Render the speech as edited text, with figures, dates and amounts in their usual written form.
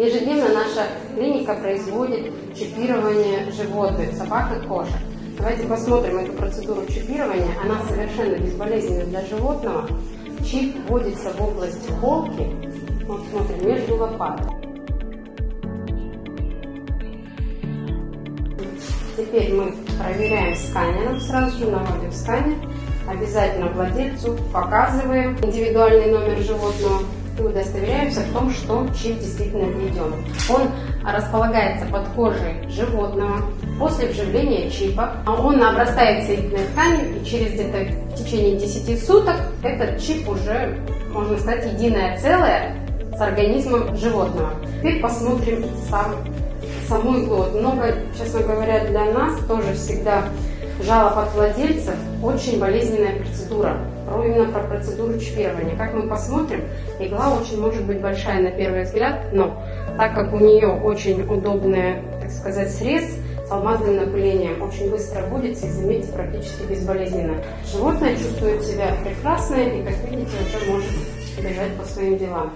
Ежедневно наша клиника производит чипирование животных, собак и кошек. Давайте посмотрим эту процедуру чипирования. Она совершенно безболезненна для животного. Чип вводится в область холки, вот смотрим, между лопаток. Теперь мы проверяем сканером, сразу же наводим сканер. Обязательно владельцу показываем индивидуальный номер животного и удостоверяемся в том, что чип действительно введен. Он располагается под кожей животного. После вживления чипа он обрастает соединительной тканью, и через где-то в течение 10 суток этот чип уже, можно сказать, единое целое с организмом животного. Теперь посмотрим саму иглу. Много, честно говоря, для нас тоже всегда жалоб от владельцев. Очень болезненная процедура. Именно про процедуру чипирования. Как мы посмотрим, игла очень может быть большая на первый взгляд, но так как у нее очень удобный, так сказать, срез с алмазным напылением, очень быстро вводится и, заметьте, практически безболезненно. Животное чувствует себя прекрасно и, как видите, уже может бежать по своим делам.